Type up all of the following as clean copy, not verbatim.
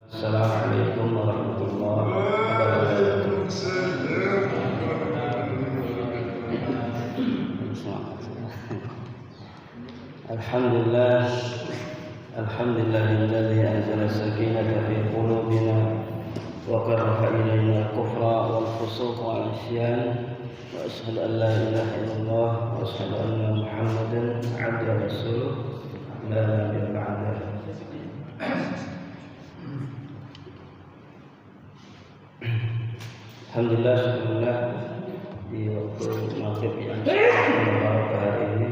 Assalamualaikum warahmatullahi wabarakatuh. Alhamdulillah, alhamdulillahilladzi anzala sakinata fi qulubina wa karaha ilayna al-kufra wal fusuqa wal isyan. Wa asyhadu an la ilaha illallah wa asyhadu anna Muhammadan 'abduhu wa rasuluh la nabiyya ba'dahu. Alhamdulillah, syukurlah di waktu maghrib yang beberapa hari ini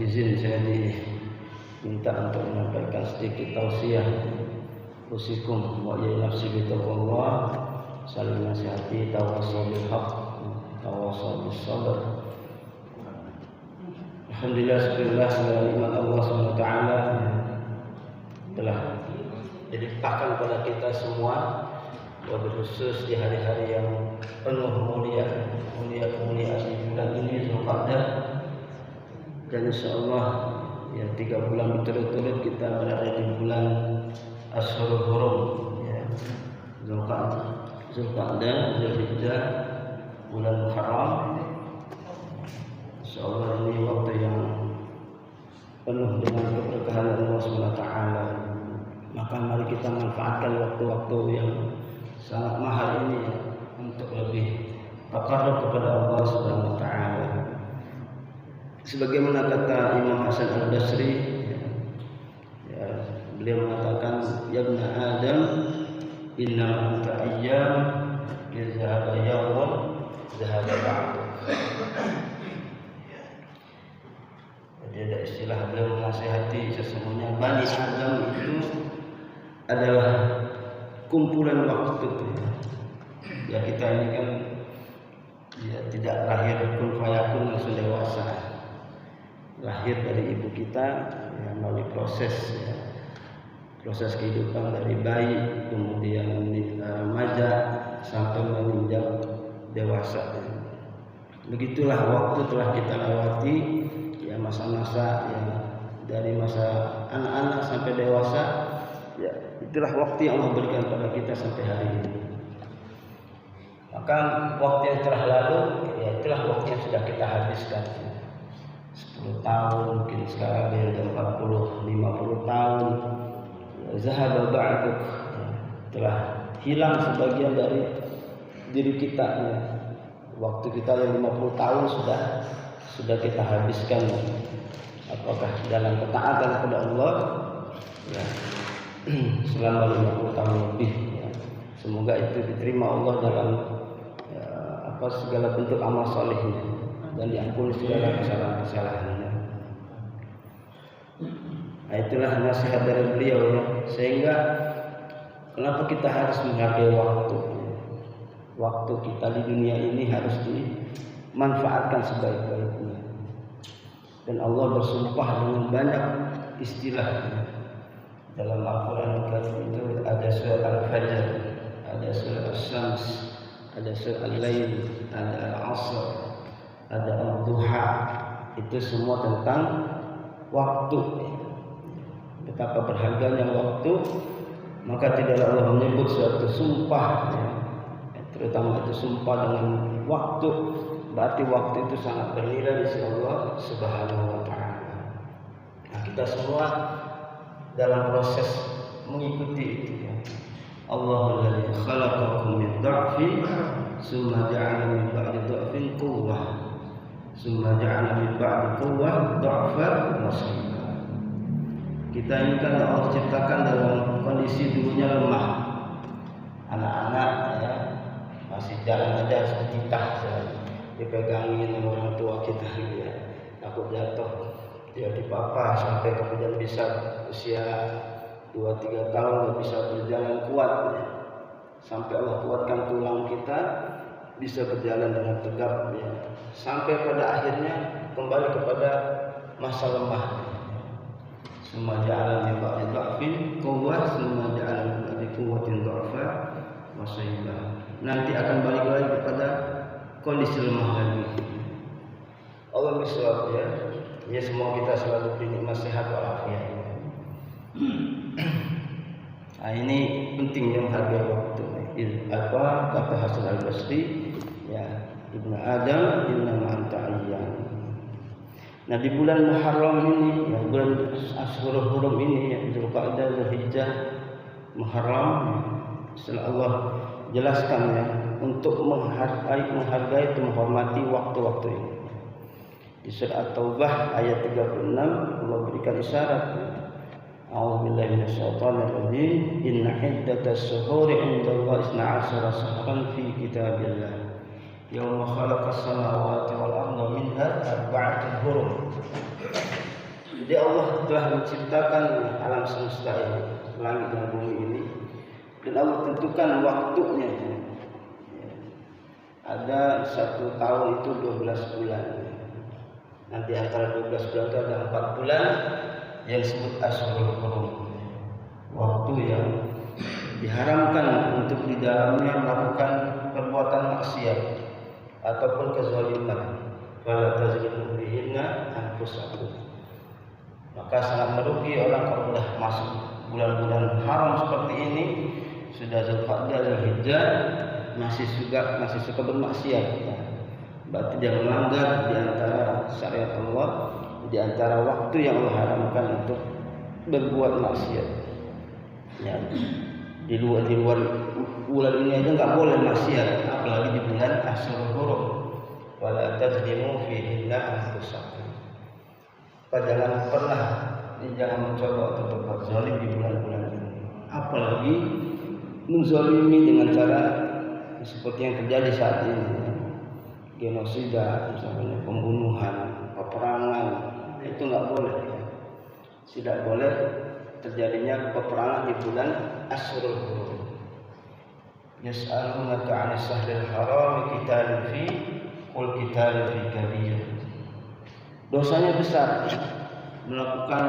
izin saya diminta untuk menyampaikan sedikit tausiah usikum wa ya nafsi bitaqwallah, saling nasihati, tawassul bil haq, tawassul bis sabr. Alhamdulillah, syukurlah segala nikmat Allah Subhanahu wa taala telah dilimpahkan kepada kita semua, wabil khusus di hari-hari yang penuh mulia-mulia di bulan ini Zulqa'dah, dan insyaallah ya 3 bulan berturut-turut kita berada di bulan Ashhurul Hurum ya, Zulqa'dah, Zulhijjah, bulan Muharram. Insyaallah ini waktu yang penuh dengan keberkahan Allah Subhanahu wa taala. Maka mari kita manfaatkan waktu-waktu yang sangat mahal ini untuk lebih taqarrub kepada Allah Subhanahu wa taala. Sebagaimana kata Imam Hasan Al-Basri ya, beliau mengatakan, ya ibn Adam inna anta ayyam yazhaba yawmun zahaba ba'du. Jadi ada istilah beliau menasihati, sesungguhnya Bani Adam itu adalah kumpulan waktu. Ya kita ini kan ya tidak lahir kun fayakun langsung dewasa. Lahir dari ibu kita ya, melalui proses ya, proses kehidupan dari bayi, kemudian remaja sampai menginjak dewasa. Begitulah waktu telah kita lewati ya, masa-masa ya, dari masa anak-anak sampai dewasa. Ya, itulah waktu yang Allah berikan pada kita sampai hari ini. Maka waktu yang telah lalu, ya itulah waktu yang sudah kita habiskan. 10 tahun, mungkin sekarang sudah 40, 50 tahun. Zahaba ba'duk, telah hilang sebagian dari diri kita. Ya. Waktu kita yang 50 tahun sudah kita habiskan. Apakah dalam ketaatan kepada Allah? Ya. Selama 50 tahun lebih ya. Semoga itu diterima Allah dalam ya, segala bentuk amal salehnya dan diampuni segala kesalahan-kesalahannya. Nah, itulah nasihat dari beliau ya. Sehingga kenapa kita harus menghargai waktu ya. Waktu kita di dunia ini harus dimanfaatkan sebaik-baiknya. Dan Allah bersumpah dengan banyak istilah ya. Dalam Al-Quran itu ada surah Al-Fajr, ada surah Al-Syams, ada surah Al-Lail, ada Al-Asr, ada Al-Duha. Itu semua tentang waktu. Betapa berharganya waktu. Maka tidaklah Allah menyebut suatu sumpah ya. Terutama itu sumpah dengan waktu. Berarti waktu itu sangat bernilai di sisi Allah Subhanahu wa taala. Nah, kita semua dalam proses mengikuti itu ya. Allahul ladzi khalaqakum min dha'fin tsumma ja'ala min ba'di dha'fin quwwah tsumma ja'ala min ba'di quwwah dha'fan wa shayba. Kita ini kan Allah ciptakan dalam kondisi dulunya lemah. Anak-anak ya masih jalan aja setitah dipegangin sama orang tua kita ya. Takut jatuh. Dia dipapah sampai kemudian bisa usia 2-3 tahun dia bisa berjalan kuat ya. Sampai Allah kuatkan tulang kita bisa berjalan dengan tegap ya. Sampai pada akhirnya kembali kepada masa lemah. Summa ja'ala min ba'di dha'fin quwwah summa ja'ala min ba'di quwwatin dha'fa wa shayba. Nanti akan balik lagi kepada kondisi lemah lagi. Allah misal ya. Ya semua kita selalu diberi nikmat sehat walafiat. Nah, ini pentingnya menghargai waktu. Apa kata Hasan Al-Basri, ya Ibnu Adam innama anta ayyam. Nah, di bulan Muharram ini, ya, bulan Ashurul Hurum ini, ya, Dzulqa'dah, Dzulhijjah, Muharram, setelah Allah jelaskan ya untuk menghargai menghormati waktu-waktu ini. Di surah At-Taubah ayat 36 Allah berikan isyarat. A'udzubillahi minasyaitonir rajim. Inna iddatas syuhuri 'indallahi 12 syahran fi kitabillah. Yauma khalaqas samawati wal arda minha arba'atun hurum. Jadi Allah telah menciptakan alam semesta ini, langit dan bumi ini, dan Allah tentukan waktunya. Ada 1 tahun itu 12 bulan. Nanti antara 12 bulan itu ada 4 bulan yang disebut Ashurul Hurum. Waktu yang diharamkan untuk di dalamnya melakukan perbuatan maksiat ataupun kezaliman. Fala tazlimu bihinna anfusakum. Maka sangat merugi orang kalau sudah masuk bulan-bulan haram seperti ini, sudah Dzulqa'dah, Dzulhijjah, masih suka bermaksiat. Ya. Berarti dia melanggar di antara syariat Allah, di antara waktu yang Allah haramkan untuk berbuat maksiat. Ya. Di luar bulan ini aja nggak boleh maksiat, apalagi di bulan Ashurul Hurum. Wala tazlimu fihinna anfusakum. Jangan mencoba untuk berbuat zalim di bulan-bulan ini. Apalagi menzalimi dengan cara seperti yang terjadi saat ini. Genosida, misalnya pembunuhan, peperangan, itu nggak boleh. Tidak boleh terjadinya peperangan di bulan Ashurul Hurum. Yas'alunaka 'anis shahril haram qitalun fi qul qitalun fi kabir. Dosanya besar melakukan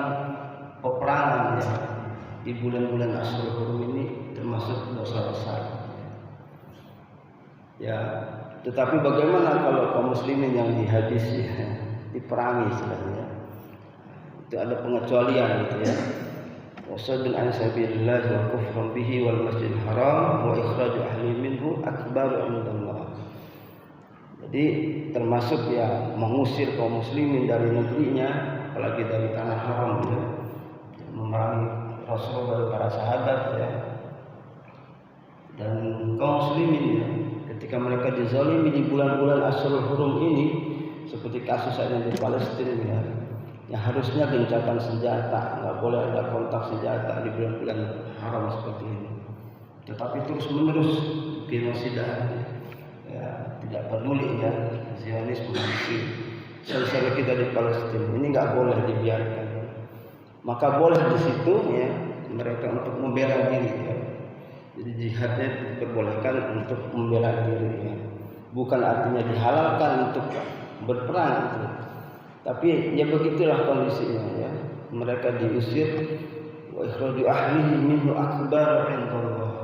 peperangan ya, di bulan-bulan Ashurul Hurum ini termasuk dosa besar. Ya, tetapi bagaimana kalau kaum muslimin yang dihadis ya, diperangi istilahnya? Itu ada pengecualian gitu ya. Wasadun an sabilillah wa kufrun bihi wal masjidil haram wa ikhraju ahli minhu akbaru indallah. Jadi termasuk ya mengusir kaum muslimin dari negerinya, apalagi dari tanah haram ya, memerangi Rasul dan para sahabat ya. Dan kaum muslimin ya, ketika mereka dizalimi di bulan-bulan Ashurul Hurum ini, seperti kasus yang di Palestina ya, yang harusnya gencatan senjata, nggak boleh ada kontak senjata di bulan-bulan haram seperti ini. Tetapi terus menerus genosida, ya, tidak peduli ya Zionisme saudara kita di Palestina ini nggak boleh dibiarkan. Maka boleh di situ ya mereka untuk membela diri ya. Jadi jihadnya diperbolehkan untuk membela diri ya. Bukan artinya dihalalkan untuk berperang gitu. Tapi ya begitulah kondisinya ya. Mereka diusir wa ikhraju ahlihi minhu akbar indallah.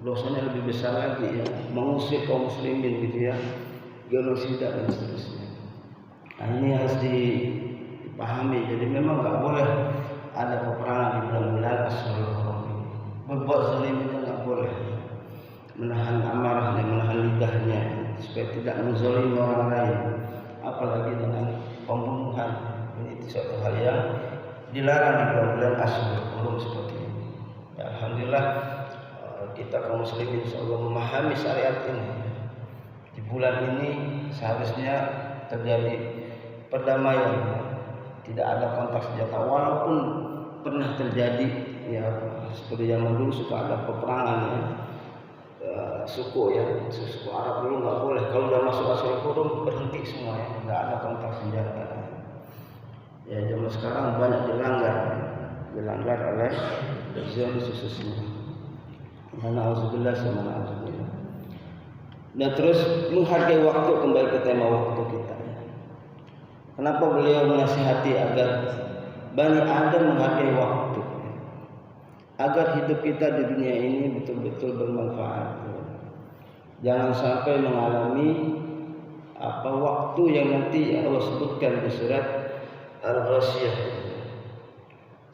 Dosanya lebih besar lagi ya, mengusir kaum muslimin gitu ya, genosida dan seterusnya. Nah, ini harus dipahami. Jadi memang nggak boleh ada peperangan di bulan-bulan Ashurul Hurum ini. Berbuat zalim itu nggak boleh. Menahan amarahnya, menahan lidahnya supaya tidak menzalimi orang lain. Apalagi dengan pembunuhan. Ini suatu hal yang dilarang di bulan-bulan Ashurul Hurum seperti ini. Ya, alhamdulillah kita kaum muslimin insyaallah memahami syariat ini. Di bulan ini seharusnya terjadi perdamaian, tidak ada kontak senjata, walaupun pernah terjadi ya seperti zaman dulu suka ada peperangan ya, suku Arab dulu nggak boleh, kalau udah masuk Ashurul Hurum berhenti semua ya, nggak ada kontak senjata. Ya zaman sekarang banyak dilanggar oleh Zionis khususnya. Na'udzubillah sama na'udzubillah. Dan terus menghargai waktu, kembali ke tema waktu kita. Kenapa beliau menasihati agar Bani Adam menghargai waktu, agar hidup kita di dunia ini betul-betul bermanfaat. Jangan sampai mengalami waktu yang nanti Allah sebutkan di surat Al-Ghasyiyah.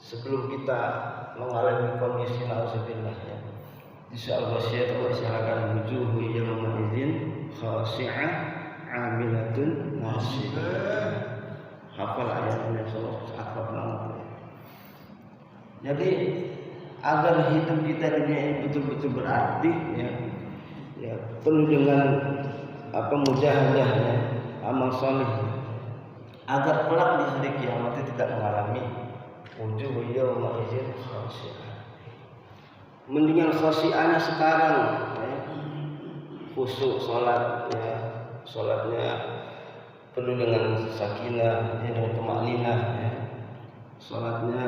sebelum kita mengalami kondisi nauzubillah ya. Insya Allah Allah silakan wujuhu yawma idzin khashi'ah 'amilatun nasibah. Hafal ayatnya Allah hafal banget. Jadi agar hidup kita dunia ini betul-betul berarti ya penuh dengan mujahadahnya amal saleh agar kelak di hari kiamat tidak mengalami wujuhu yawma idzin khashi'ah. Mendingan khashi'ahnya sekarang ya, khusyuk salat ya, salatnya penuh dengan sakinah ya, dengan tumakninah ya. Salatnya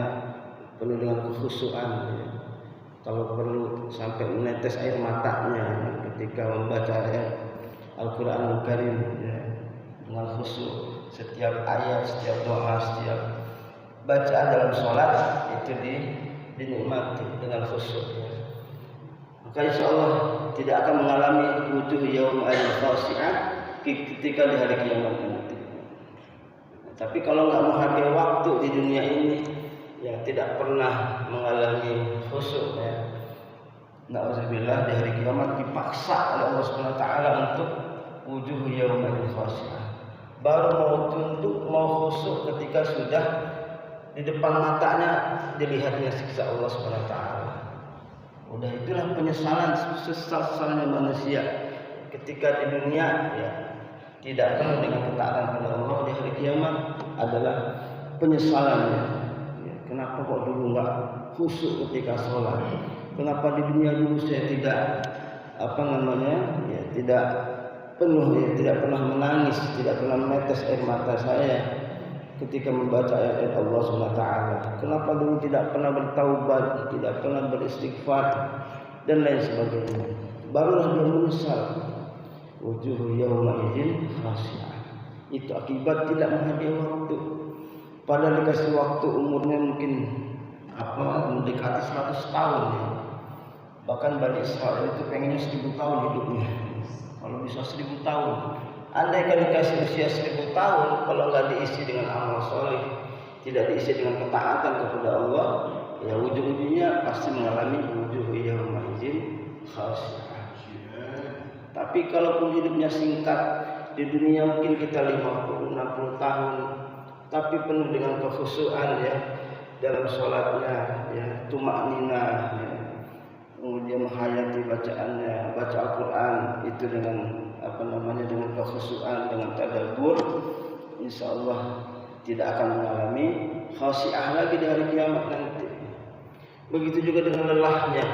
penuh dengan kekhusyuan ya. Kalau perlu sampai menetes air matanya ya, ketika membaca ayat Al-Qur'anul Karim ya, dengan khusyuk setiap ayat, setiap doa, setiap bacaan dalam salat itu dinikmati dengan khusyuk ya. Maka insyaallah tidak akan mengalami wujuh yaum al-khashi'ah ketika di hari kiamat nanti. Tapi kalau nggak menghargai waktu di dunia ini, yang tidak pernah mengalami khusyuk ya, na'udzubillah di hari kiamat dipaksa oleh Allah Subhanahu wa taala untuk wujuh yaum al-khashi'ah. Baru mau tunduk, mau khusyuk ketika sudah di depan matanya dilihatnya siksa Allah Subhanahu wa taala. Udah itulah penyesalan sesal-sesalnya manusia ketika di dunia ya tidak penuh dengan ketaatan kepada Allah, di hari kiamat adalah penyesalannya. Ya, kenapa kok dulu enggak khusyuk ketika sholat? Kenapa di dunia dulu saya tidak tidak penuh ya, tidak pernah menangis, tidak pernah menetes air mata saya ketika membaca ayat Allah SWT. Kenapa dulu tidak pernah bertaubat, tidak pernah beristighfar dan lain sebagainya. Barulah dia menyesal. Wujuhu yawma idzin khashi'ah. Itu akibat tidak menghargai waktu. Padahal dikasih waktu umurnya mungkin mendekati 100 tahun ya. Bahkan Bani Israil itu pengennya 1000 tahun hidupnya. Kalau bisa 1000 tahun. Andai kan dikasih usia 1000 tahun, kalau nggak diisi dengan amal soleh, tidak diisi dengan ketaatan kepada Allah, ya ujung-ujungnya pasti mengalami wujuh yawma idzin khashi'ah. Tapi kalaupun hidupnya singkat, di dunia mungkin kita 50-60 tahun, tapi penuh dengan kekhusyuan ya dalam sholatnya, ya tumakninah, ya, kemudian menghayati bacaannya, baca Al-Quran itu dengan dengan kekhusyuan, dengan tadabbur, insya Allah tidak akan mengalami khashi'ah lagi di hari kiamat nanti. Begitu juga dengan lelahnya.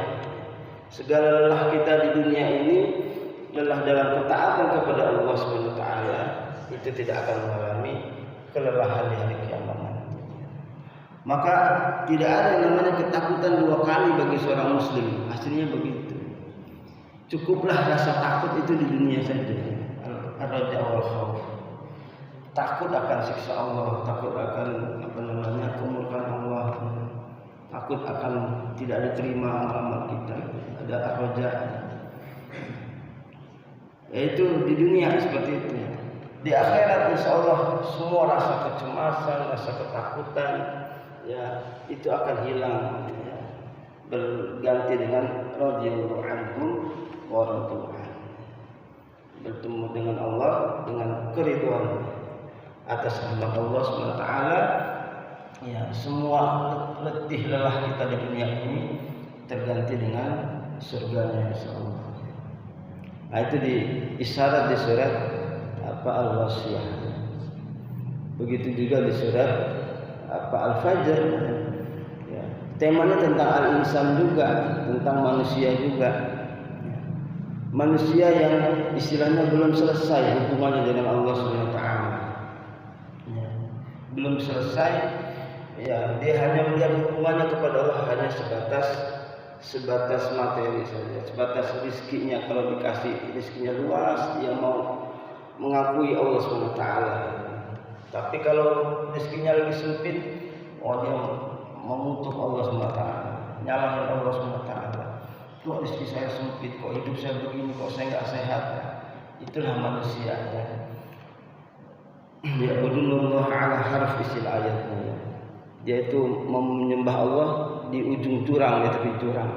Segala lelah kita di dunia ini, lelah dalam ketaatan kepada Allah Subhanahu wa taala, itu tidak akan mengalami kelelahan di hari kiamat nanti. Maka tidak ada yang namanya ketakutan 2 kali bagi seorang muslim. Aslinya begitu. Cukuplah rasa takut itu di dunia saja. Ar-raja wal khauf. Takut akan siksa Allah, takut akan kemurkaan Allah, takut akan tidak diterima amal kita. Ada ar-raja. Yaitu di dunia seperti itu. Di akhirat insyaallah semua rasa kecemasan, rasa ketakutan ya itu akan hilang ya. Berganti dengan radhiyallahu anhum wa radu an. Bertemu dengan Allah dengan keridhaan atas rahmat Allah SWT ya, semua letih lelah kita di dunia ini terganti dengan surganya insyaallah. Nah itu di isyarat di surat Al-Wasiyah. Begitu juga di surat Al-Fajr ya. Temanya tentang al-insan juga, tentang manusia juga ya. Manusia yang istilahnya belum selesai hubungannya dengan Allah SWT ya. Belum selesai ya, dia hanya melihat hubungannya kepada Allah hanya sebatas materi saja, sebatas rizkinya. Kalau dikasih rizkinya luas, dia mau mengakui Allah SWT. Tapi kalau rizkinya lagi sempit, dia mengutuk Allah SWT, nyalahin Allah SWT. Kok rezeki saya sempit, kok hidup saya begini, kok saya nggak sehat ya. Itulah manusia ya. Ya'budullah ala harf isil ayatnya ya. yaitu menyembah Allah di ujung jurang, di tepi jurang.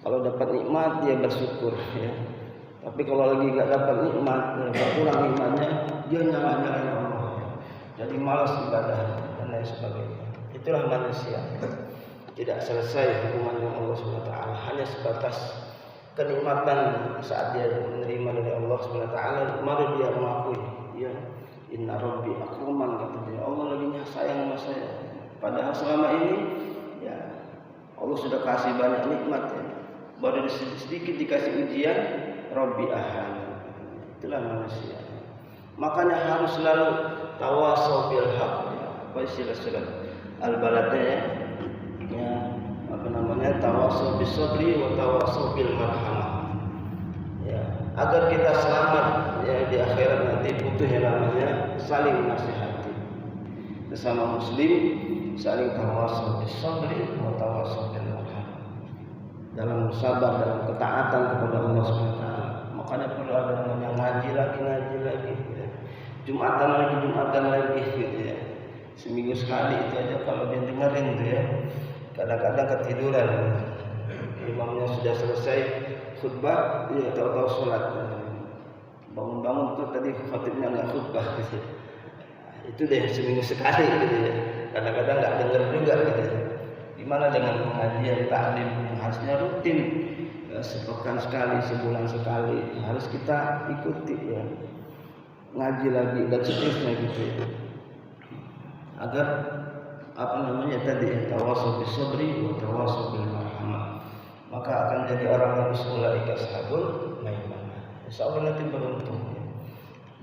Kalau dapat nikmat dia bersyukur ya. Tapi kalau lagi nggak dapat nikmat, berkurang nikmatnya, dia nyala-nyalain Allah. Jadi malas ibadah dan lain sebagainya. Itulah manusia. Tidak selesai hubungannya Allah SWT. Hanya sebatas kenikmatan saat dia menerima dari Allah SWT, mari dia mengakui, ya, inna rabbi akraman, kata dia, Allah lagi sayang sama saya. Padahal selama ini ya Allah sudah kasih banyak nikmat ya. Baru sedikit dikasih ujian, rabbi ahan. Itulah manusia. Makanya harus selalu tawasau bil haq. Apa istilah surat Al-Baladnya ya, apa namanya, tawasau bis sabri wa tawasau bil marhamah. Ya, agar kita selamat ya di akhirat nanti, butuh yang namanya saling nasihati. Sesama muslim saling tawasau bis sabri wa tawasau bil marhamah. Dalam sabar, dalam ketaatan kepada Allah SWT. Makanya perlu ada namanya ngaji lagi ya. Jumatan lagi gitu ya. Seminggu sekali itu aja kalau dia dengerin tuh ya. Kadang-kadang ketiduran. Imamnya sudah selesai khutbah, dia tahu-tahu sholat. Bangun-bangun tuh tadi khatibnya nggak khutbah gitu. Itu deh seminggu sekali gitu ya. Kadang-kadang nggak denger juga gitu ya. Gimana dengan pengajian taklim yang harusnya rutin ya, sepekan sekali, sebulan sekali harus kita ikuti ya, ngaji lagi dan seterusnya gitu ya, agar apa namanya tadi ya, tawasau bis sabri wa tawasau bil marhamah, maka akan jadi orang yang ulaika ashabul maimanah. Insyaallah nanti beruntung ya,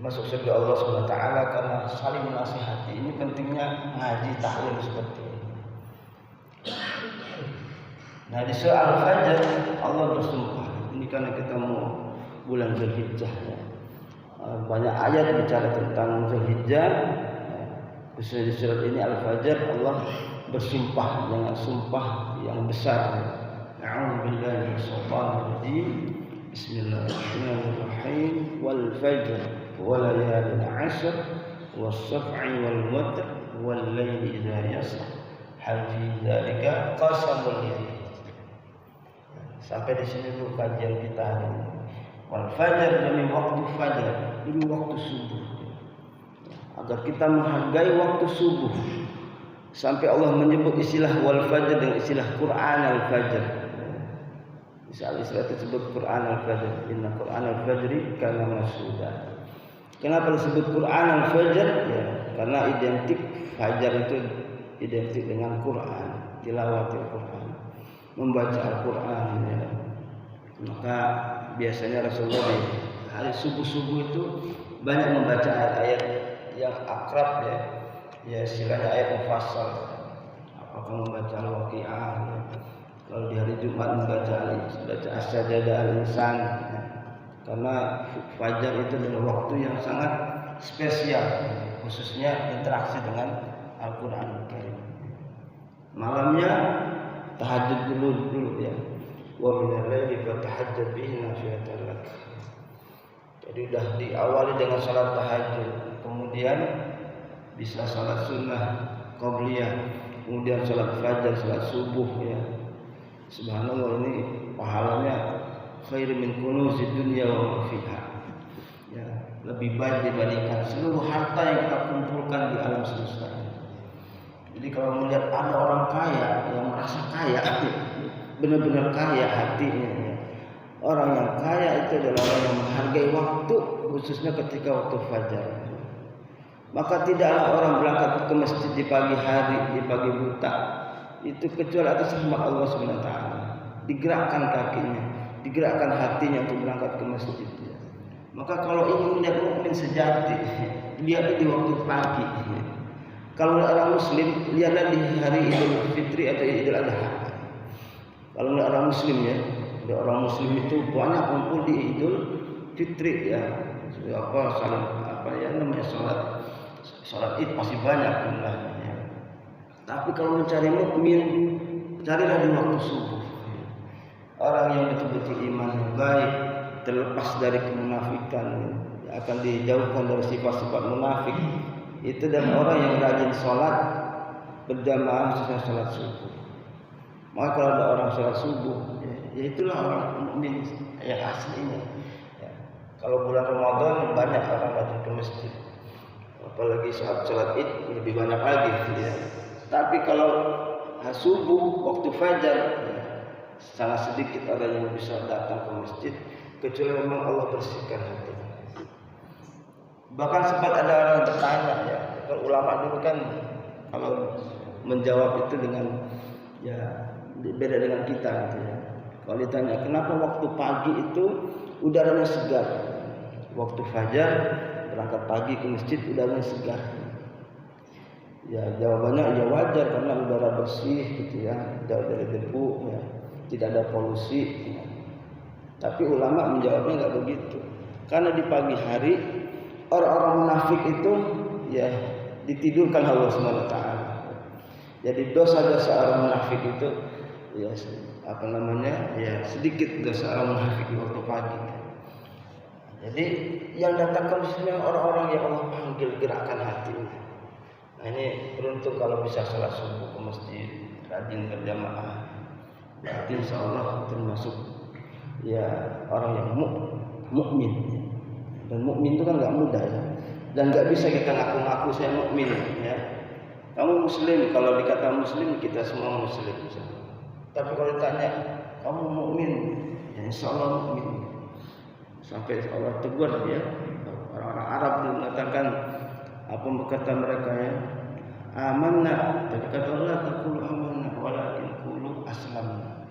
masuk surga Allah SWT karena saling menasihati. Ini pentingnya ngaji taklim seperti ini. Nah di surah Al-Fajr Allah bersumpah. Ini karena kita mau bulan Zulhijjah ya. Banyak ayat bicara tentang Zulhijjah. Khususnya di surat ini Al-Fajr Allah bersumpah dengan sumpah yang besar. A'udzubillahi minasyaitonir rajim. Bismillahirrahmanirrahim. Wal fajr wa layalin 'ashr was saf'i wal watr wal laili idza yasr. Hal fi dzalika qasamul lidzin. Sampai di sini dulu kajian kita hari ini. Wal fajar, demi waktu fajar, demi waktu subuh. Agar kita menghargai waktu subuh. Sampai Allah menyebut istilah wal fajar dengan istilah Quran al-fajr. Istilah tersebut Quran al-fajr. Inna Quran al-fajri kana mashhuda. Kenapa disebut Quran al-fajr? Ya, karena identik fajar itu identik dengan Quran, tilawatil Quran, membaca Al-Quran ya. Maka biasanya Rasulullah di hari subuh-subuh itu banyak membaca ayat-ayat yang akrab ya. Ya istilahnya ayat mufassal. Apakah membaca Al-Waqi'ah ya. Kalau di hari Jumat membaca As-Sajdah Al-Insan ya. Karena fajar itu adalah waktu yang sangat spesial, khususnya interaksi dengan Al-Quran. Malamnya tahajud dulu ya. Wa minal laili fatahajjad bihi nafilatan lak. Jadi sudah diawali dengan salat tahajud, kemudian bisa salat sunnah qabliyah, kemudian salat fajar, salat subuh ya. Subhanallah, ini pahalanya khair min kunuzid dunya wa ma fiha. Ya, lebih baik dibandingkan seluruh harta yang kita kumpulkan di alam semesta ini. Jadi kalau melihat ada orang kaya yang merasa kaya, benar-benar kaya hatinya ya. Orang yang kaya itu adalah orang yang menghargai waktu, khususnya ketika waktu fajar. Maka tidaklah orang berangkat ke masjid di pagi hari, di pagi buta, itu kecuali atas rahmat Allah SWT. Digerakkan kakinya, digerakkan hatinya untuk berangkat ke masjid. Maka kalau ingin melihat mukmin sejati, lihat di waktu pagi. Kalau orang muslim, lihatlah di hari Idul Fitri atau Idul Adha. Kalau orang muslim ya, orang muslim itu banyak kumpul di Idul Fitri ya. Namanya salat Id masih banyak jumlahnya. Tapi kalau mencari mukmin, carilah di waktu subuh. Orang yang betul-betul iman yang baik, terlepas dari kemunafikan, akan dijauhkan dari sifat-sifat munafik. Itu dan orang yang rajin sholat berjamaah setelah salat subuh. Maka kalau ada orang salat subuh, ya itulah orang mukmin yang aslinya. Ya. Kalau bulan Ramadan banyak orang datang ke masjid, apalagi saat salat Id lebih banyak lagi. Ya. Tapi kalau subuh waktu fajar, ya, sangat sedikit orang yang bisa datang ke masjid, kecuali memang Allah bersihkan hatinya. Bahkan sempat ada orang yang bertanya, ya, kalau ulama dulu kan kalau menjawab itu dengan ya beda dengan kita gitu ya. Kalau ditanya kenapa waktu pagi itu udaranya segar, waktu fajar berangkat pagi ke masjid udaranya segar. Ya jawabannya ya wajar karena udara bersih gitu ya, jauh dari debu, ya, tidak ada polusi. Ya. Tapi ulama menjawabnya nggak begitu, karena di pagi hari orang-orang munafik itu ya ditidurkan Allah SWT. Jadi dosa-dosa orang munafik itu ya apa namanya ya sedikit dosa orang munafik di waktu pagi. Jadi yang datang ke masjid orang-orang yang Allah panggil gerakan hatinya. Nah, ini beruntung kalau bisa salat subuh ke masjid, rajin berjamaah. Berarti insya Allah termasuk ya orang yang mukmin. Dan mukmin itu kan nggak mudah ya. Dan nggak bisa kita ngaku-ngaku saya mukmin ya. Kamu muslim, kalau dikata muslim kita semua muslim. Tapi kalau ditanya kamu mukmin, ya insya Allah mukmin. Sampai Allah tegur ya orang-orang Arab mengatakan apa kata mereka ya, amanna, tapi kata Allah taqulu amanna walakin qulu aslamna.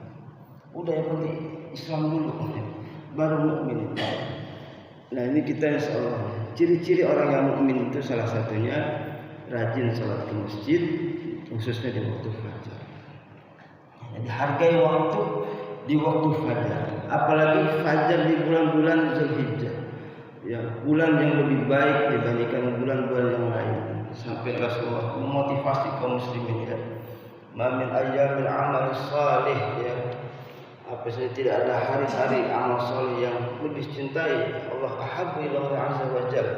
Udah yang penting Islam dulu baru mukmin. Nah ini kita insya Allah ciri-ciri orang yang mukmin itu salah satunya rajin salat ke masjid, khususnya di waktu fajar. Jadi hargai waktu di waktu fajar, apalagi fajar di bulan-bulan Zulhijjah. Ya, bulan yang lebih baik dibandingkan bulan-bulan yang lain. Sampai Rasulullah memotivasi kaum muslimin ya. Ma min ayyamil amal salih ya. Apa saja tidak ada hari-hari amal saleh yang lebih cintai Allah ahabbu ila Allah azza wa jalla.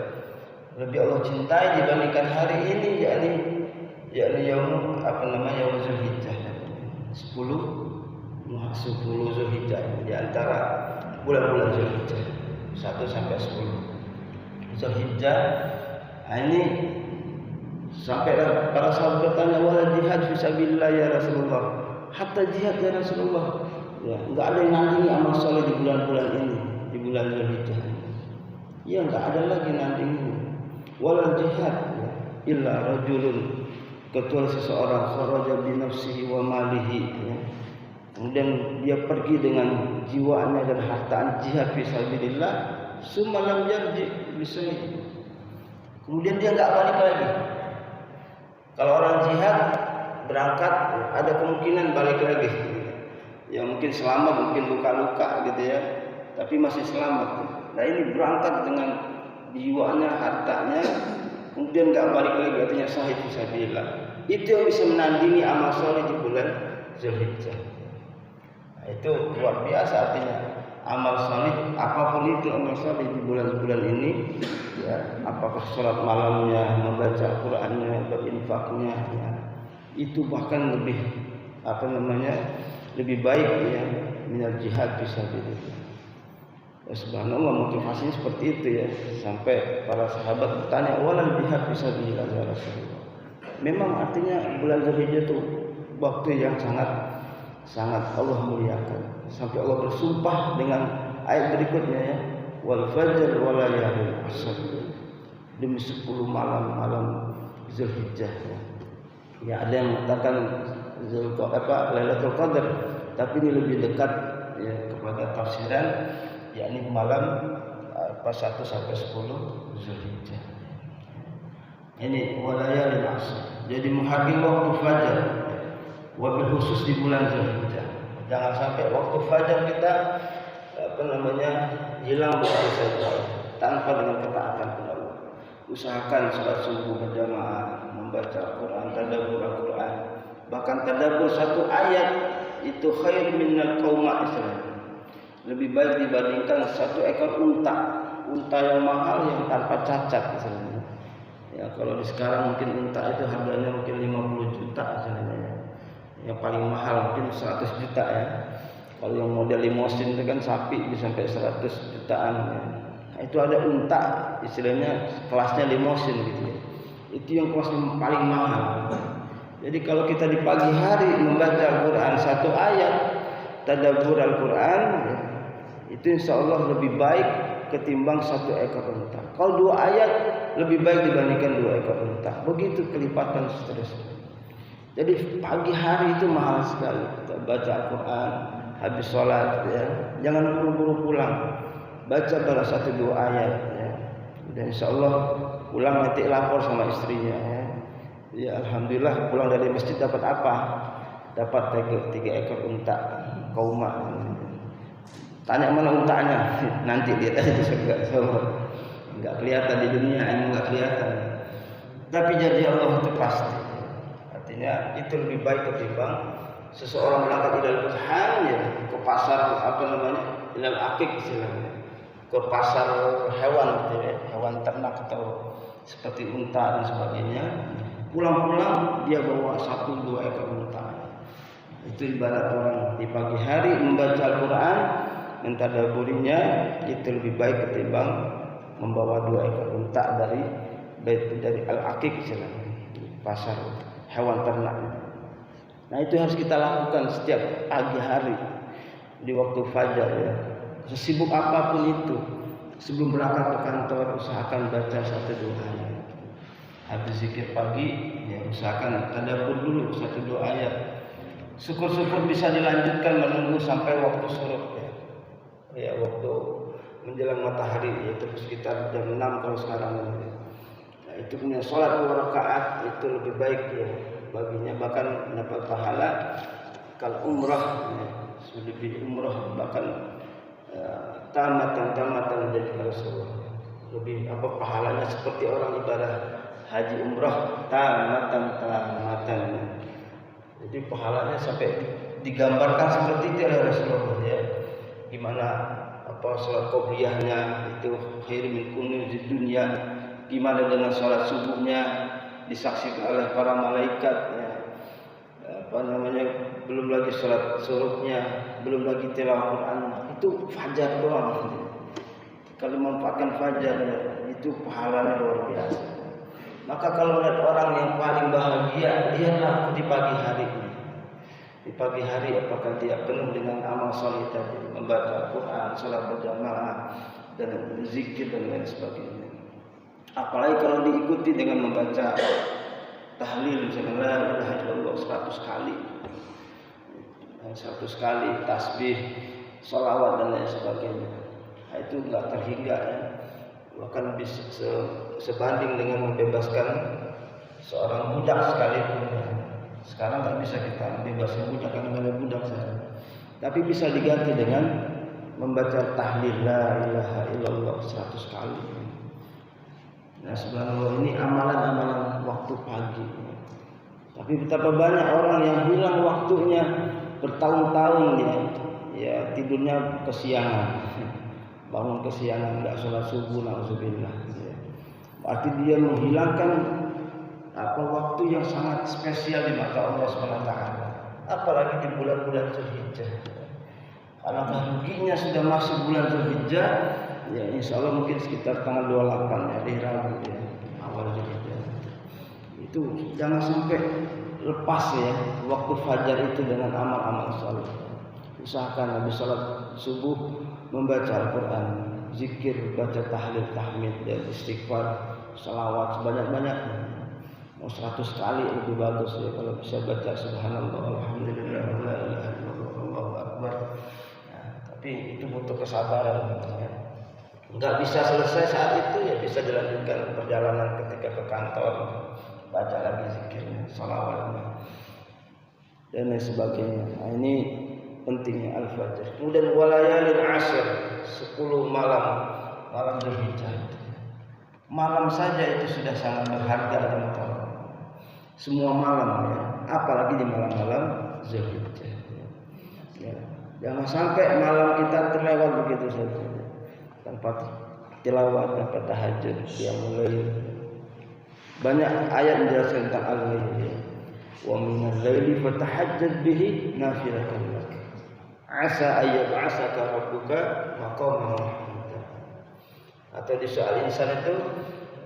Lebih Allah cintai dibandingkan hari ini yakni yaum apa namanya yaum Zulhijjah. 10 Zulhijjah di antara bulan-bulan Zulhijjah 1 sampai 10 Zulhijjah. Ini sampai para sahabat bertanya wala jihad fisabilillah ya Rasulullah, hatta jihad ya Rasulullah. Ya, enggak ada yang nandingi amal soleh di bulan-bulan ini, di bulan Zulhijjah. Ya enggak ada lagi nandingi. Wala jihad ya, illa rajulun, kecuali seseorang kharaja bi nafsihi wa malihi ya. Kemudian dia pergi dengan jiwanya dan hartaan jihad fisabilillah, summa lam yarji bisayyi. Kemudian dia enggak balik lagi. Kalau orang jihad berangkat ada kemungkinan balik lagi. Ya mungkin selamat, mungkin luka-luka gitu ya, tapi masih selamat. Nah ini berangkat dengan jiwanya, hartanya, kemudian enggak balik lagi, artinya syahid fisabilillah. Itu yang bisa menandingi amal soleh di bulan Zulhijjah. Nah, itu luar biasa artinya amal soleh, apapun itu amal soleh di bulan-bulan ini ya, apakah sholat malamnya, membaca Qur'annya, berinfaknya ya, itu bahkan lebih apa namanya lebih baik ya minal jihad fisabilillah. Ya, subhanallah motivasinya seperti itu ya, sampai para sahabat bertanya walal jihad fisabilillah ya Rasulullah. Memang artinya bulan Zulhijjah itu waktu yang sangat Allah muliakan, sampai Allah bersumpah dengan ayat berikutnya ya, wal fajr wa layalin ashr, demi 10 malam Zulhijjah ya. Ya ada yang mengatakan Lailatul Qadar, tapi ini lebih dekat ya kepada tafsiran yakni malam 1 sampai 10 Zulhijjah. Ini walayalin ashr, jadi menghargai waktu fajar, wabil khusus di bulan Zulhijjah. Jangan sampai waktu fajar kita apa namanya hilang begitu saja tanpa dengan ketaatan kepada Allah. Usahakan salat subuh berjamaah, membaca Al-Quran, tadabbur Al-Quran. Bahkan tadabbur satu ayat itu khair minal qauma Israel. Lebih baik dibandingkan satu ekor unta yang mahal yang tanpa cacat misalnya. Ya kalau di sekarang mungkin unta itu harganya mungkin 50 juta paling mahal mungkin 100 juta ya. Kalau yang model limosin itu kan sapi bisa sampai 100 jutaan ya. Nah, itu ada unta istilahnya kelasnya limosin gitu ya. Itu yang kelas paling mahal. Jadi kalau kita di pagi hari membaca Al-Quran 1 ayat tadabbur Al-Quran ya, itu insya Allah lebih baik ketimbang 1 ekor unta. Kalau 2 ayat lebih baik dibandingkan 2 ekor unta. Begitu kelipatan seterusnya. Jadi pagi hari itu mahal sekali kita baca Al-Quran habis sholat ya. Jangan buru-buru pulang. Baca baru 1-2 ayat ya. Dan insya Allah pulang nanti lapor sama istrinya ya. Ya alhamdulillah pulang dari masjid dapat apa? Dapat 3 ekor unta kauma. Tanya mana untanya? Nanti lihat aja di surga. Enggak kelihatan di dunia ini, enggak kelihatan. Tapi janji Allah itu pasti. Artinya itu lebih baik ketimbang seseorang berangkat ilal Burhan ya ke pasar apa namanya ilal akik istilahnya, ke pasar hewan gitu ya, hewan ternak atau seperti unta dan sebagainya. Pulang-pulang dia bawa 1-2 ekor unta. Itu ibarat orang di pagi hari membaca Al-Quran, mentadabburinya itu lebih baik ketimbang membawa 2 ekor unta dari al-akik istilahnya, pasar hewan ternak. Nah itu harus kita lakukan setiap pagi hari di waktu fajar ya. Sesibuk apapun itu, sebelum berangkat ke kantor usahakan baca 1-2 ayat. Habis zikir pagi ya usahakan tadabbur dulu 1-2 ayat. Syukur-syukur bisa dilanjutkan menunggu sampai waktu surut ya. Ya waktu menjelang matahari yaitu sekitar jam 6 kalau sekarang ini. Nah, itu punya sholat 2 rakaat itu lebih baik ya baginya, bahkan mendapat pahala. Kalau umrah ya, lebih umrah bahkan tamatan menjadi Rasulullah. Lebih pahalanya seperti orang ibadah haji umrah tamatan. Jadi pahalanya sampai digambarkan seperti itu oleh Rasulullah ya. Gimana sholat qobliyahnya itu khair min kunuzid dunya, gimana dengan sholat subuhnya disaksikan oleh para malaikat ya. Belum lagi sholat suruhnya, belum lagi tilawah Quran. Itu fajar doang. Kalau memanfaatkan fajar ya, itu pahalanya luar biasa. Maka kalau melihat orang yang paling bahagia, dialah di pagi hari ini. Di pagi hari apakah dia penuh dengan amal saleh tadi, membaca Al-Quran, salat berjamaah dan zikir dan lain sebagainya. Apalagi kalau diikuti dengan membaca tahlil misalnya la ilaha illallah 100 kali. 100 kali tasbih, sholawat dan lain sebagainya. Nah, itu enggak terhingga ya. Bahkan bisa sebanding dengan membebaskan seorang budak sekalipun. Sekarang tak bisa kita bebaskan budak karena ada budak saja. Tapi bisa diganti dengan membaca tahlil la ilaha illallah 100 kali. Nah, subhanallah ini amalan-amalan waktu pagi. Tapi betapa banyak orang yang hilang waktunya bertahun-tahun ya tidurnya kesiangan. Bangun kesiangan, enggak sholat subuh, nauzubillah ya. Berarti dia menghilangkan waktu yang sangat spesial di mata Allah SWT. Apalagi di bulan-bulan Zulhijjah. Alangkah ruginya sudah masuk bulan Zulhijjah, ya insya Allah mungkin sekitar tanggal 28 ya, hari Rabu ya, awal Zulhijjah. Itu jangan sampai lepas ya waktu fajar itu dengan amal-amal saleh. Usahakan habis sholat subuh membaca Al-Quran, zikir, baca tahlil, tahmid, dan istighfar, salawat sebanyak-banyaknya. Mau 100 kali lebih bagus ya kalau bisa baca subhanallah, alhamdulillah, la ilaha illallah, Allahu akbar. Nah, tapi itu butuh kesabaran ya. Enggak bisa selesai saat itu ya bisa dilanjutkan perjalanan ketika ke kantor, baca lagi zikirnya, salawatnya dan lain sebagainya. Nah, ini pentingnya al-fajr. Kemudian walayalil ashr, 10 malam Zulhijjah. Malam saja itu sudah sangat berharga di mata Allah. Semua malam ya, apalagi di malam-malam Zulhijjah. Ya. Jangan sampai malam kita terlewat begitu saja. Tanpa tilawah, tanpa tahajud, yang mulai banyak ayat menjelaskan tentang al-lail. Wa minal laili fatahajjad bihi nafilatan lak. Asa ayyab'asaka rabbuka maqaman mahmuda. Atau di soal insan itu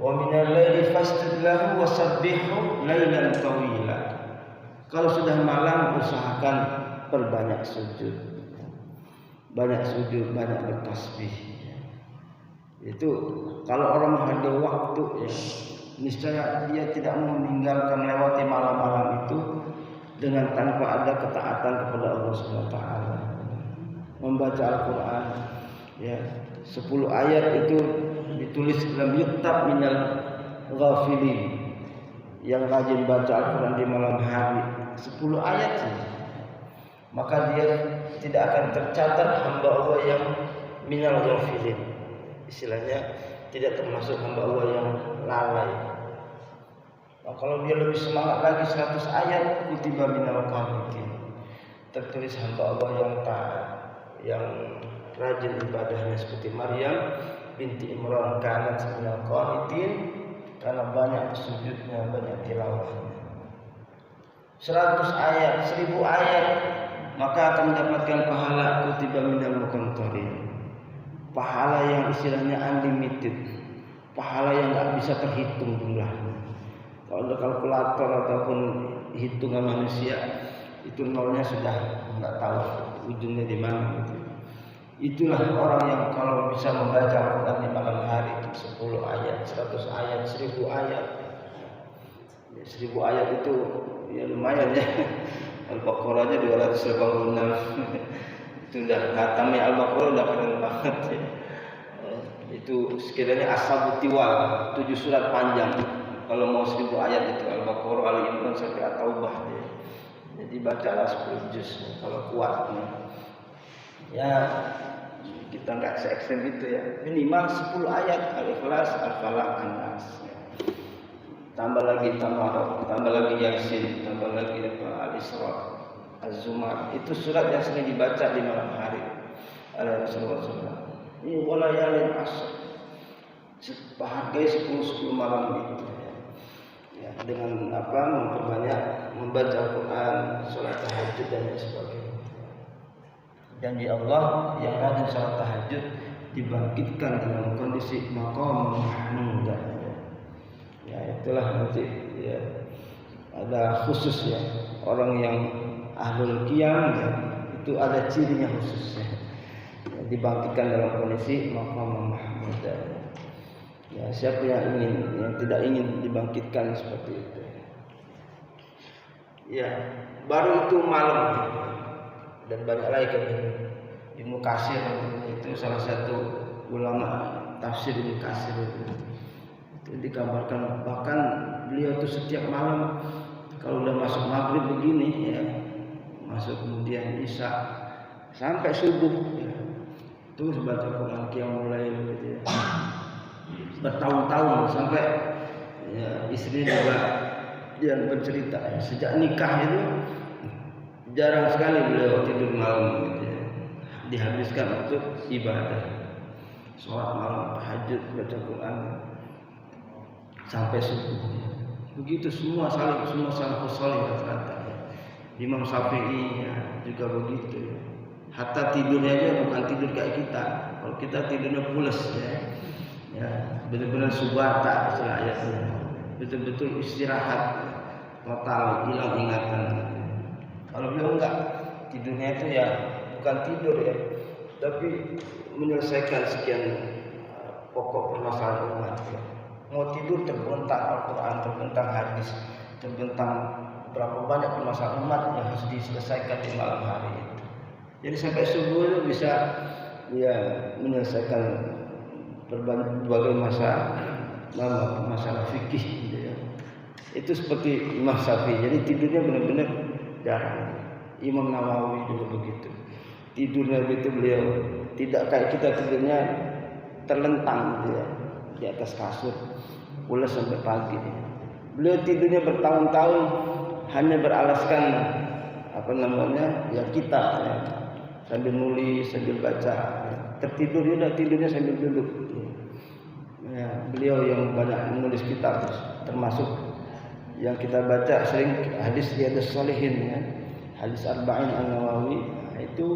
wa minal laili fasjud lahu wasabbihu lailan tawila. Kalau sudah malam usahakan perbanyak sujud. Banyak sujud, banyak bertasbih. Itu kalau orang menghargai waktu ya, niscaya dia tidak mau meninggalkan melewati malam-malam itu dengan tanpa ada ketaatan kepada Allah Subhanahu wa taala. Membaca Al-Qur'an ya, 10 ayat itu ditulis dalam kitab minal ghafilin. Yang rajin baca Al-Qur'an di malam hari 10 ayat saja, maka dia tidak akan tercatat hamba Allah yang minal ghafilin. Istilahnya tidak termasuk hamba Allah yang lalai. Nah, kalau dia lebih semangat lagi 100 ayat kutiba minal qanitin, tertulis hamba Allah yang taat, yang rajin ibadahnya seperti Maryam binti Imran kanat minal qanitin, karena banyak sujudnya, banyak tilawahnya. 100 ayat, 1000 ayat, maka akan mendapatkan pahala kutiba minal muqantarin. Pahala yang istilahnya unlimited, pahala yang nggak bisa terhitung jumlahnya. Kalau ada kalkulator ataupun hitungan manusia, itu nolnya sudah nggak tahu ujungnya di mana. Gitu. Itulah orang yang kalau bisa membaca Al-Quran di malam hari, 10 ayat, 100 ayat, 1000 ayat. 1000 ayat itu ya lumayan ya. Al-Baqarahnya 286. Itu udah khatamnya Al-Baqarah udah keren banget ya. Itu sekiranya Ashabut Tiwal 7 surat panjang. Kalau mau 1000 ayat itu Al-Baqarah, Ali Imran sampai At-Taubah ya. Jadi bacalah 10 juz kalau kuat ya. Kita nggak se-ekstrem itu ya. Minimal 10 ayat Al-Ikhlas, Al-Falaq, An-Nas. Tambah lagi Tabarok, tambah lagi Yasin, tambah lagi Al-Isra, Az-Zumar. Itu surat yang sering dibaca di malam hari oleh Rasulullah SAW. Ini walayalin asr, hargai 10 malam itu ya, dengan apa, memperbanyak membaca Al-Quran, sholat tahajud dan sebagainya. Janji Allah yang rajin sholat tahajud dibangkitkan dalam kondisi maqam mahmudah. Ya itulah nanti ya, ada khusus ya, orang yang ahlul qiyam ya, itu ada cirinya khusus ya. Dibangkitkan dalam kondisi maqam mahmudah. Ya, siapa yang tidak ingin dibangkitkan seperti itu. Ya, baru itu malam dan banyak lagi kan. Ibnu Katsir itu salah satu ulama tafsir Ibnu Katsir itu digambarkan, bahkan beliau itu setiap malam kalau udah masuk maghrib begini ya, masuk kemudian isya sampai subuh ya, terus baca Quran qiyamul lail gitu ya. Bertahun-tahun sampai ya, istri juga dia bercerita ya, sejak nikah itu jarang sekali beliau tidur malam gitu ya. Dihabiskan untuk ibadah, sholat malam, tahajud, baca Quran sampai subuh. Begitu semua salafus salih rata-rata. Imam Syafi'i ya, juga begitu. Hatta tidurnya aja bukan tidur kayak kita. Kalau kita tidurnya pules ya. Ya, benar-benar subata istilah ayatnya. Betul-betul istirahat total, hilang ingatan. Kalau beliau enggak, tidurnya itu ya bukan tidur ya, tapi menyelesaikan sekian pokok permasalahan umat ya. Mau tidur terbentang Al-Quran, terbentang hadis, terbentang berapa banyak permasalahan umat yang harus diselesaikan di malam hari itu. Jadi sampai subuh itu bisa ya menyelesaikan berbagai masalah fikih gitu ya. Itu seperti Imam Syafi'i. Jadi tidurnya benar-benar jarang. Imam Nawawi juga begitu. Tidurnya begitu beliau tidak kayak kita tidurnya terlentang gitu ya, di atas kasur pulas sampai pagi. Beliau tidurnya bertahun-tahun hanya beralaskan apa namanya ya kitab ya. Sambil nulis, sambil baca. Tidurnya sambil duduk. Ya, beliau yang banyak menulis kitab termasuk yang kita baca sering hadis Riyadhus Shalihin ya, hadis Arba'in An-Nawawi, itu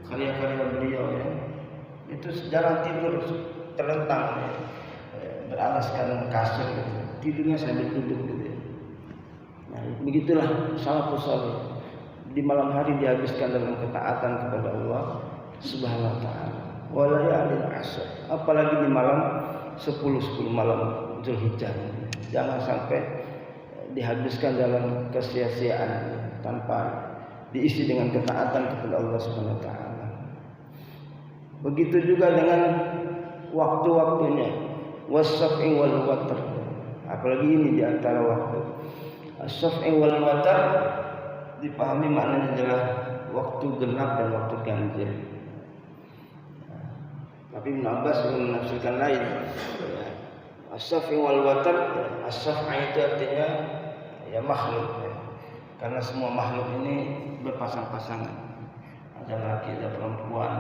karya-karya beliau ya. Itu jarang tidur terlentang ya, beralaskan kasur gitu. Tidurnya sambil duduk gitu ya. Nah, begitulah salafus saleh. Di malam hari dihabiskan dalam ketaatan kepada Allah Subhanahu wa taala. Wala ya'lil asr. Apalagi di malam 10 malam Zulhijjah. Jangan sampai dihabiskan dalam kesia-siaan tanpa diisi dengan ketaatan kepada Allah Subhanahu wa taala. Begitu juga dengan waktu-waktunya, was-saf'i wal watr. Apalagi ini di antara waktu. As-saf'i wal watr dipahami maknanya adalah waktu genap dan waktu ganjil. Tapi Ibnu Abbas menafsirkan lain. As-saf'i wal watr, as-saf'a itu artinya ya makhluk ya. Karena semua makhluk ini berpasang-pasangan. Ada laki, ada perempuan,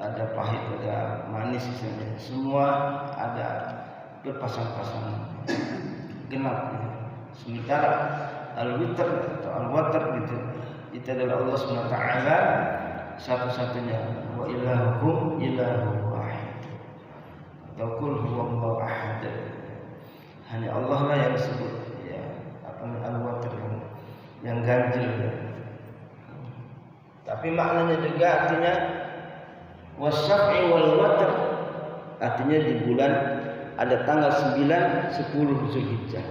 ada pahit, ada manis misalnya. Semua ada berpasang-pasangan. Genap. Sementara al-witr atau al-watr itu adalah Allah Subhanahu wa taala satu-satunya. Wa ilahukum ilahu wahid. Atau qul huwallahu ahad. Hanya Allah lah yang disebut ya, al-watr yang ganjil ya. Tapi maknanya juga artinya was-saf'i wal watr, artinya di bulan ada tanggal 9, 10 Zulhijjah.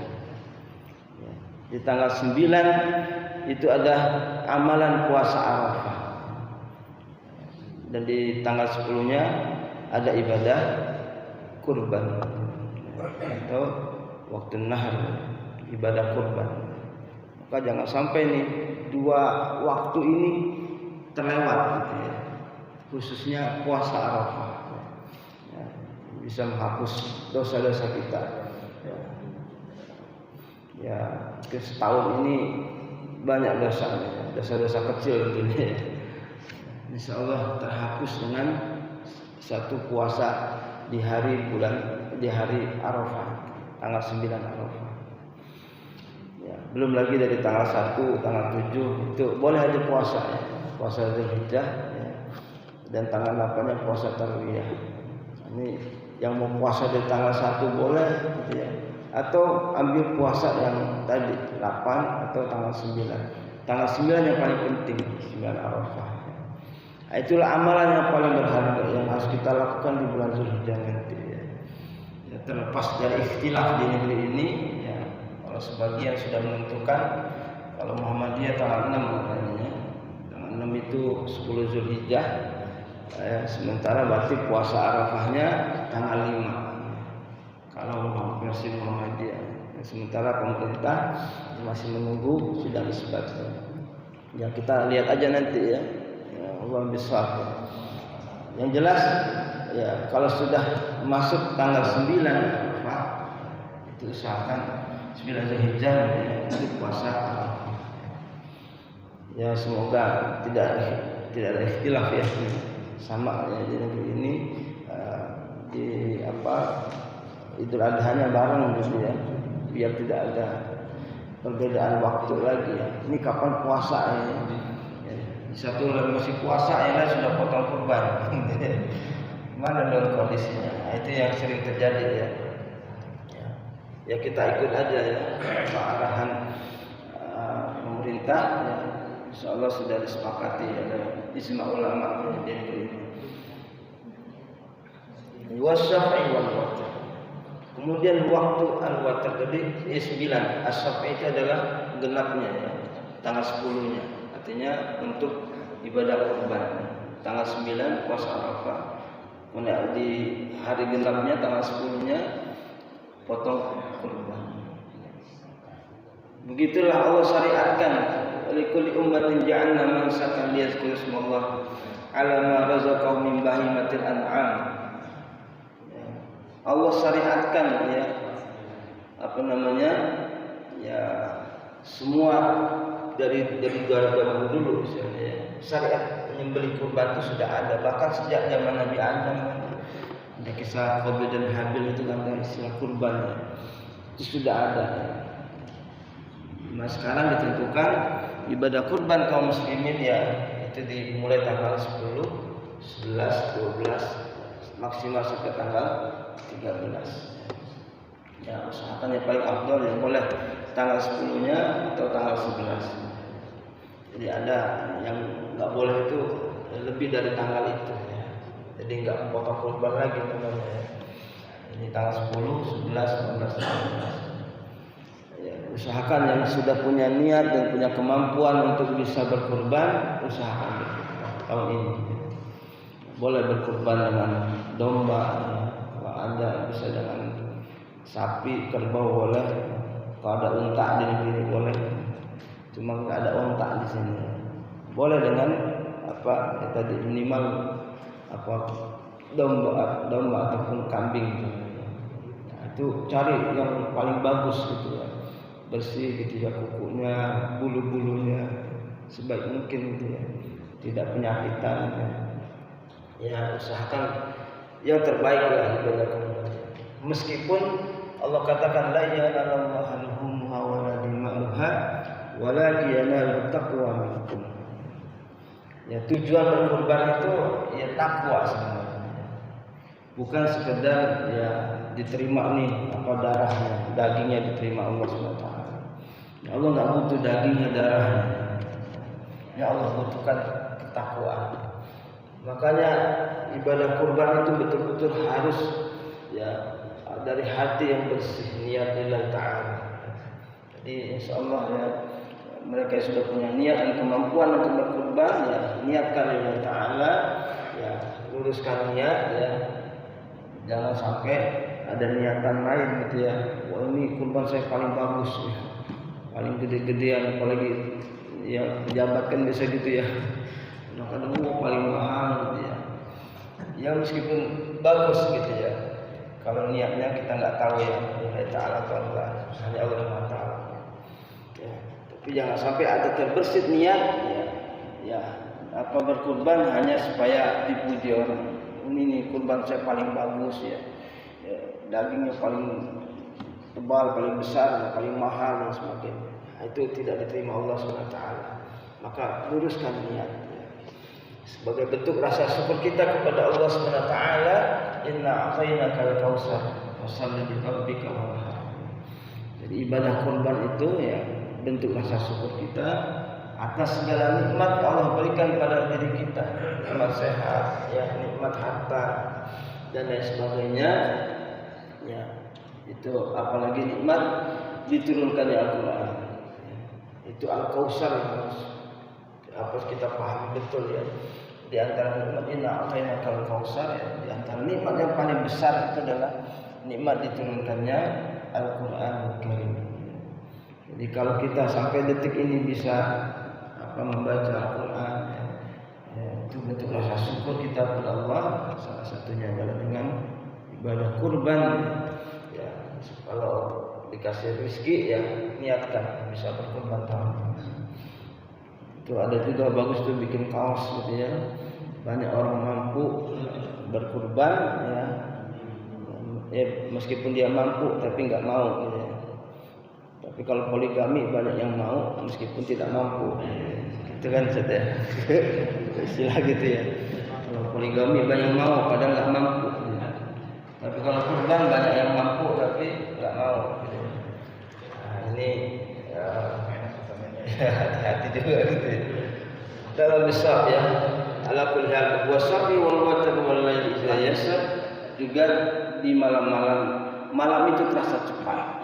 Ya. Di tanggal 9 itu ada amalan puasa Arafah. Dan di tanggal 10-nya ada ibadah kurban atau waktu nahar, ibadah kurban. Maka jangan sampai nih dua waktu ini terlewat gitu ya. Khususnya puasa Arafah ya, bisa menghapus dosa-dosa kita ya, setahun ini banyak dosa-dosa kecil tentunya. Insya Allah terhapus dengan satu puasa di hari Arafah, tanggal 9 Arafah ya. Belum lagi dari tanggal 1, tanggal 7 itu boleh aja puasa ya, puasa Zulhijjah ya. Dan tanggal 8-nya puasa Tarwiyah. Ini yang mau puasa dari tanggal 1 boleh gitu ya. Atau ambil puasa yang tadi 8 atau tanggal 9. Tanggal 9 yang paling penting, 9 Arafah. Nah, itulah amalan yang paling berharga yang harus kita lakukan di bulan Zulhijjah nanti ya. Ya, terlepas dari ikhtilaf di negeri ini ya. Kalau sebagian sudah menentukan kalau Muhammadiyah tanggal 6 katanya. Tanggal 6 itu 10 Zulhijjah. Sementara berarti puasa Arafahnya tanggal 5 kalau versi Muhammadiyah. Sementara pemerintah masih menunggu sidang isbat ya. Kita lihat aja nanti ya, Allah bisawab. Yang jelas ya, kalau sudah masuk tanggal 9 Arafah itu usahakan 9 Zulhijjah ya, itu puasa Arafah ya. Semoga tidak ada ikhtilaf ya, sama ya di negeri ini di Idul Adha-nya bareng gitu ya, biar tidak ada perbedaan waktu lagi ya. Ini kapan puasa ya? Satu lagi masih puasa ya, sudah potong kurban. Mana dong kondisinya? Nah, itu yang sering terjadi ya. Ya kita ikut aja ya arahan pemerintah ya. Insyaallah sudah disepakati ada ijma ulama di negeri ini. Wasyafi wal watr. Kemudian waktu al-watr tadi 9. As-saf'i itu adalah genapnya ya, tanggal 10-nya. Artinya untuk ibadah kurban. Tanggal 9 puasa Arafah. Kemudian di hari genapnya tanggal 10-nya potong kurban. Begitulah Allah syariatkan likulli ummatin ja'alna mansakan liyadhkuru ismallah 'ala ma razaqahum min bahimatil an'am. Allah syariatkan ya ya semua dari zaman dulu misalnya ya. Syariat menyembelih kurban itu sudah ada bahkan sejak zaman Nabi Adam. Ada kisah Qabil dan Habil itu kan istilah kurban ya. Itu sudah ada ya. Cuma sekarang ditentukan ibadah kurban kaum muslimin ya itu dimulai tanggal 10, 11, 12 maksimal sampai tanggal 13. Ya usahakan yang paling afdal yang boleh tanggal 10-nya atau tanggal 11. Jadi ada yang nggak boleh itu lebih dari tanggal itu ya. Jadi nggak potong kurban lagi teman-teman ya. Ini tanggal 10, 11, 12, 13. Ya, usahakan yang sudah punya niat dan punya kemampuan untuk bisa berkurban, usahakan berkurban tahun ini. Boleh berkurban dengan domba, ya. Kalau Anda bisa dengan sapi, kerbau boleh. Kalau ada unta di negeri ini boleh. Cuma nggak ada unta di sini. Boleh dengan apa? Ya, tadi minimal apa domba ataupun kambing. Nah, itu cari yang paling bagus gitu ya. Bersih gitu ya kukunya, bulu-bulunya sebaik mungkin gitu ya. Tidak penyakitan ya. Ya usahakan yang terbaik lah ibadah kurban. Meskipun Allah katakan la yanalallahu luhumha wala dima'uha walakin yanalut taqwa minkum. Ya tujuan berkurban itu ya takwa sebenarnya. Bukan sekedar ya diterima nih apa darahnya, dagingnya diterima Allah SWT. Ya Allah nggak butuh dagingnya, darahnya. Ya Allah butuhkan ketakwaan. Makanya ibadah kurban itu betul-betul harus ya dari hati yang bersih, niat lillahi ta'ala. Jadi insyaallah ya mereka yang sudah punya niat dan kemampuan untuk berkurban ya niatkan lillahi ta'ala, ya luruskan niat ya. Jangan sampai ada niatan lain gitu ya. Wah ini kurban saya paling bagus ya. Paling gede-gedean, apalagi ya pejabat kan bisa gitu ya. Kadang-kadang paling mahal gitu ya. Ya meskipun bagus gitu ya. Kalau niatnya kita nggak tahu ya, Allah Ta'ala atau enggak, hanya Allah SWT. Ya, tapi jangan sampai ada terbersit niat ya apa berkurban hanya supaya dipuji orang. Ini nih kurban saya paling bagus ya. Ya dagingnya paling tebal, paling besar, paling mahal dan sebagainya. Nah, itu tidak diterima Allah SWT. Maka luruskan niat. Sebagai bentuk rasa syukur kita kepada Allah SWT, inna a'tainakal kautsar fashalli li rabbika wanhar. Jadi ibadah kurban itu ya bentuk rasa syukur kita atas segala nikmat yang Allah berikan pada diri kita, nikmat sehat, ya nikmat harta dan lain sebagainya. Ya, itu apalagi nikmat diturunkan di Al-Qur'an. Itu Al-Kautsar yang harus kita pahami betul ya. Di antara nikmat inna a'tainakal kautsar ya, di antara nikmat yang paling besar itu adalah nikmat diturunkannya Al-Qur'anul Karim. Jadi kalau kita sampai detik ini bisa membaca Al-Quran ya, itu bentuk rasa syukur kita kepada Allah. Salah satunya adalah dengan ibadah kurban ya. Kalau dikasih rezeki ya niatkan bisa berkurban tahun. Itu ada juga bagus tuh bikin kaos gitu ya. Banyak orang mampu berkurban ya. Ya meskipun dia mampu tapi nggak mau gitu ya. Tapi kalau poligami banyak yang mau meskipun tidak mampu. Itu kan sudah istilah gitu ya. Kalau poligami banyak yang mau padahal nggak mampu. Tapi kalau kurban banyak yang mampu tapi nggak mau. Nah, ini hati-hati juga gitu. Dalam besar ya. Ala kulli hal wasafi wal watr wal lail idza yasar, juga di malam itu terasa cepat.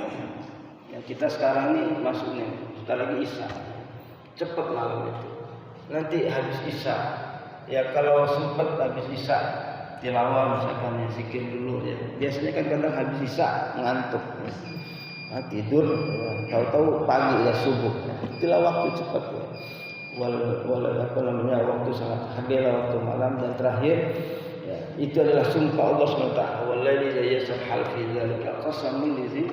Kita sekarang ini masuk nih, kita lagi isya, cepat malam itu. Nanti habis isya, ya kalau sempat habis isya, tilawah misalkan ya zikir dulu ya. Biasanya kan kadang habis isya ngantuk, nah, tidur, ya. Tahu-tahu pagi ya subuh. Itulah waktu cepat ya. Waktu sangat hadir waktu malam. Dan terakhir, ya, itu adalah sumpah Allah SWT. Wallahi idza yasar hal fi dzalika qasamun lizi.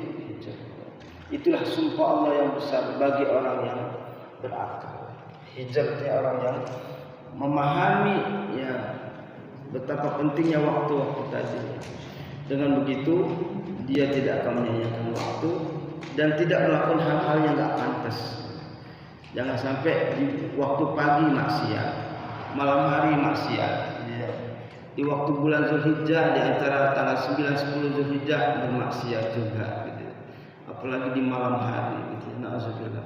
Itulah sumpah Allah yang besar bagi orang yang berakal. Hijab itu orang yang memahami ya betapa pentingnya waktu-waktu tadi. Dengan begitu dia tidak akan menyanyiakan waktu dan tidak melakukan hal-hal yang nggak pantas. Jangan sampai di waktu pagi maksiat, malam hari maksiat. Ya. Di waktu bulan Zulhijjah di antara tanggal 9-10 Zulhijjah bermaksiat juga. Gitu. Apalagi di malam hari. Gitu. Na'udzubillah.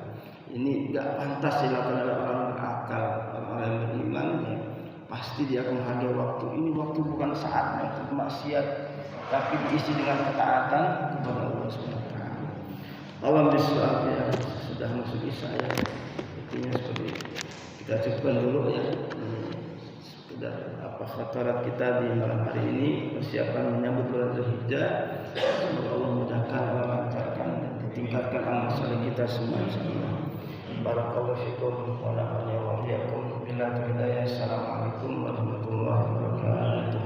Ini nggak pantas dilakukan oleh orang berakal, orang yang beriman. Ya. Pasti dia akan menghargai waktu. Ini waktu bukan saatnya untuk maksiat, tapi diisi dengan ketaatan kepada Allah SWT. Allah bisawab ya, sudah masuk isya ya. Intinya seperti itu. Kita cukupkan dulu ya. Sudah apa khatarat kita di malam hari ini, persiapan menyambut bulan Zulhijjah. Semoga Allah mudahkan, Allah lancarkan dan ditingkatkan amal saleh kita semua insyaallah. Barakallahu fikum wa nafa'ani wa iyyakum billahi hidayah. Assalamualaikum warahmatullahi wabarakatuh.